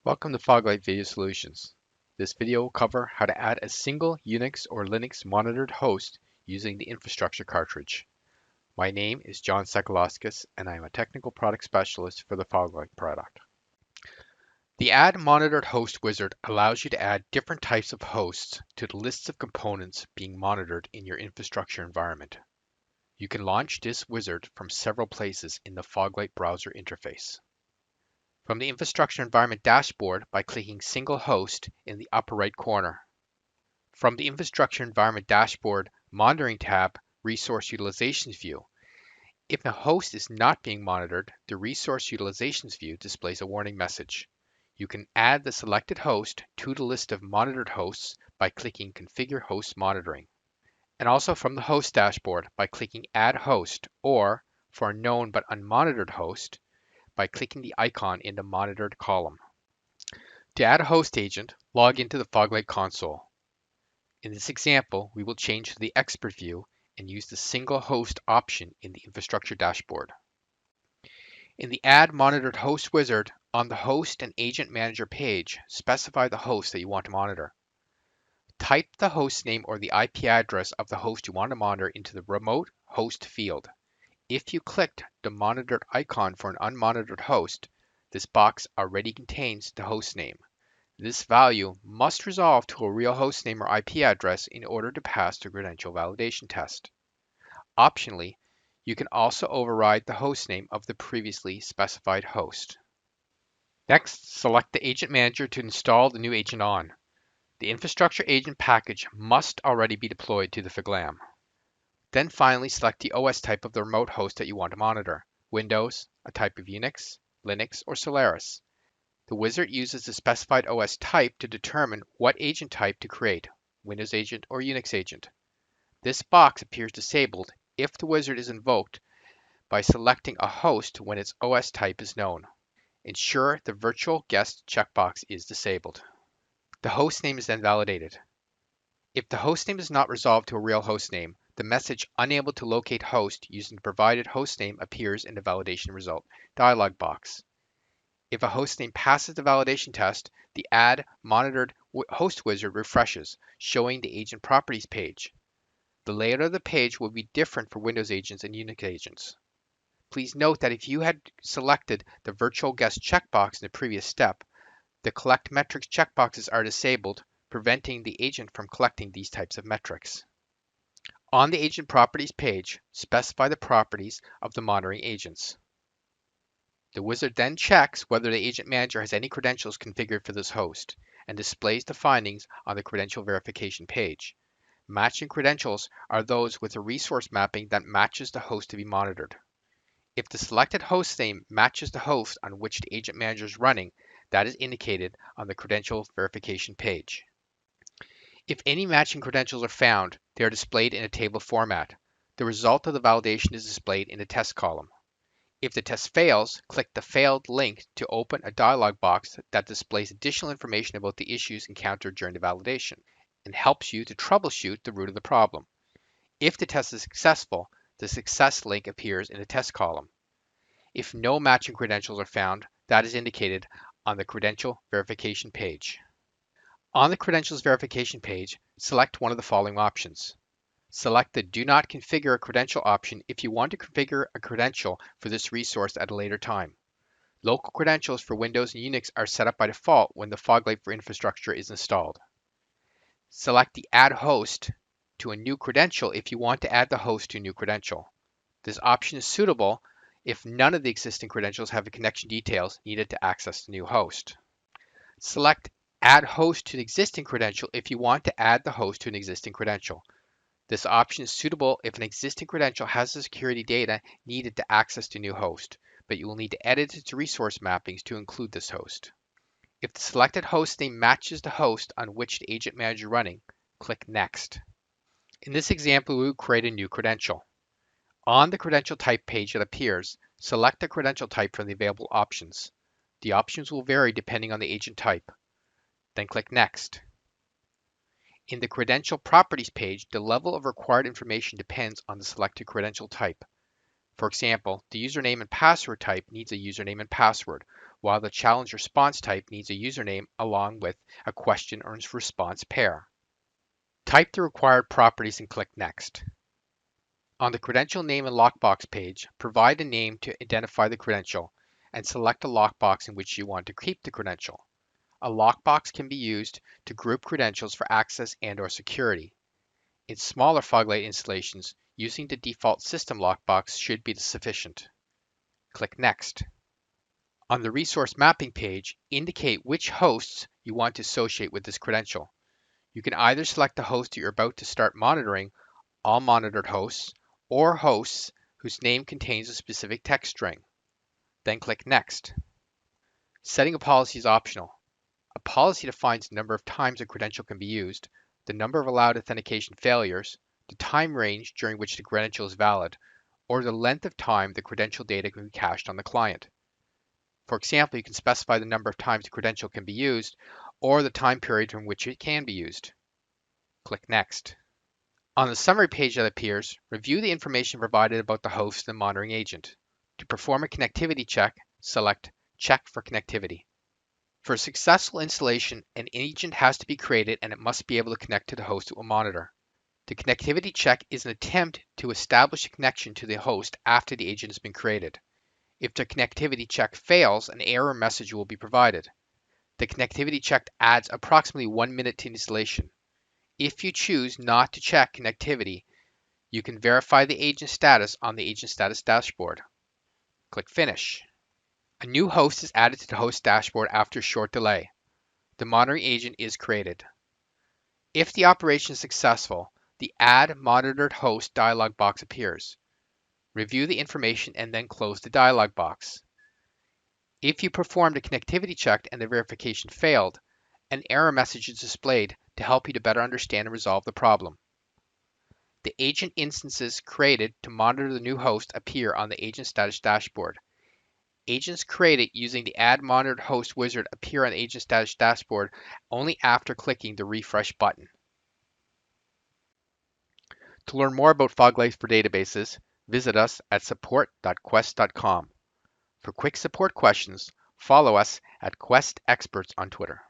Welcome to Foglight Video Solutions. This video will cover how to add a single Unix or Linux monitored host using the infrastructure cartridge. My name is John Sekalauskas and I am a technical product specialist for the Foglight product. The Add Monitored Host wizard allows you to add different types of hosts to the lists of components being monitored in your infrastructure environment. You can launch this wizard from several places in the Foglight browser interface. From the Infrastructure Environment dashboard by clicking Single Host in the upper right corner. From the Infrastructure Environment dashboard Monitoring tab, Resource Utilizations view. If a host is not being monitored, the Resource Utilizations view displays a warning message. You can add the selected host to the list of monitored hosts by clicking Configure Host Monitoring. And also from the Host dashboard by clicking Add Host, or for a known but unmonitored host, by clicking the icon in the Monitored column. To add a host agent, log into the Foglight console. In this example, we will change to the Expert view and use the Single Host option in the Infrastructure dashboard. In the Add Monitored Host wizard, on the Host and Agent Manager page, specify the host that you want to monitor. Type the host name or the IP address of the host you want to monitor into the Remote Host field. If you clicked the monitored icon for an unmonitored host, this box already contains the host name. This value must resolve to a real host name or IP address in order to pass the credential validation test. Optionally, you can also override the host name of the previously specified host. Next, select the Agent Manager to install the new agent on. The Infrastructure Agent package must already be deployed to the FGLAM. Then finally select the OS type of the remote host that you want to monitor, Windows, a type of Unix, Linux, or Solaris. The wizard uses the specified OS type to determine what agent type to create, Windows agent or Unix agent. This box appears disabled if the wizard is invoked by selecting a host when its OS type is known. Ensure the Virtual Guest checkbox is disabled. The host name is then validated. If the host name is not resolved to a real host name, the message unable to locate host using the provided host name appears in the validation result dialog box. If a host name passes the validation test, the Add Monitored Host wizard refreshes, showing the Agent Properties page. The layout of the page will be different for Windows agents and Unix agents. Please note that if you had selected the Virtual Guest checkbox in the previous step, the Collect Metrics checkboxes are disabled, preventing the agent from collecting these types of metrics. On the Agent Properties page, specify the properties of the monitoring agents. The wizard then checks whether the Agent Manager has any credentials configured for this host and displays the findings on the Credential Verification page. Matching credentials are those with a resource mapping that matches the host to be monitored. If the selected host name matches the host on which the Agent Manager is running, that is indicated on the Credential Verification page. If any matching credentials are found, they are displayed in a table format. The result of the validation is displayed in the test column. If the test fails, click the Failed link to open a dialog box that displays additional information about the issues encountered during the validation and helps you to troubleshoot the root of the problem. If the test is successful, the Success link appears in the test column. If no matching credentials are found, that is indicated on the Credential Verification page. On the Credentials Verification page, select one of the following options. Select the Do Not Configure a Credential option if you want to configure a credential for this resource at a later time. Local credentials for Windows and Unix are set up by default when the Foglight for Infrastructure is installed. Select the Add Host to a new credential if you want to add the host to a new credential. This option is suitable if none of the existing credentials have the connection details needed to access the new host. Select Add Host to the existing credential if you want to add the host to an existing credential. This option is suitable if an existing credential has the security data needed to access the new host, but you will need to edit its resource mappings to include this host. If the selected host name matches the host on which the Agent Manager is running, click Next. In this example, we will create a new credential. On the credential type page that appears, select the credential type from the available options. The options will vary depending on the agent type. Then click Next. In the Credential Properties page, the level of required information depends on the selected credential type. For example, the username and password type needs a username and password, while the challenge response type needs a username along with a question or response pair. Type the required properties and click Next. On the credential name and lockbox page, provide a name to identify the credential and select a lockbox in which you want to keep the credential. A lockbox can be used to group credentials for access and/or security. In smaller Foglight installations, using the default system lockbox should be sufficient. Click Next. On the resource mapping page, indicate which hosts you want to associate with this credential. You can either select the host you're about to start monitoring, all monitored hosts, or hosts whose name contains a specific text string. Then click Next. Setting a policy is optional. A policy defines the number of times a credential can be used, the number of allowed authentication failures, the time range during which the credential is valid, or the length of time the credential data can be cached on the client. For example, you can specify the number of times the credential can be used or the time period in which it can be used. Click Next. On the summary page that appears, review the information provided about the host and monitoring agent. To perform a connectivity check, select Check for Connectivity. For a successful installation, an agent has to be created and it must be able to connect to the host it will monitor. The connectivity check is an attempt to establish a connection to the host after the agent has been created. If the connectivity check fails, an error message will be provided. The connectivity check adds approximately 1 minute to installation. If you choose not to check connectivity, you can verify the agent status on the agent status dashboard. Click Finish. A new host is added to the host dashboard after a short delay. The monitoring agent is created. If the operation is successful, the Add Monitored Host dialog box appears. Review the information and then close the dialog box. If you performed a connectivity check and the verification failed, an error message is displayed to help you to better understand and resolve the problem. The agent instances created to monitor the new host appear on the agent status dashboard. Agents created using the Add Monitored Host wizard appear on the agent status dashboard only after clicking the refresh button. To learn more about Foglight for databases, visit us at support.quest.com. For quick support questions, follow us at Quest Experts on Twitter.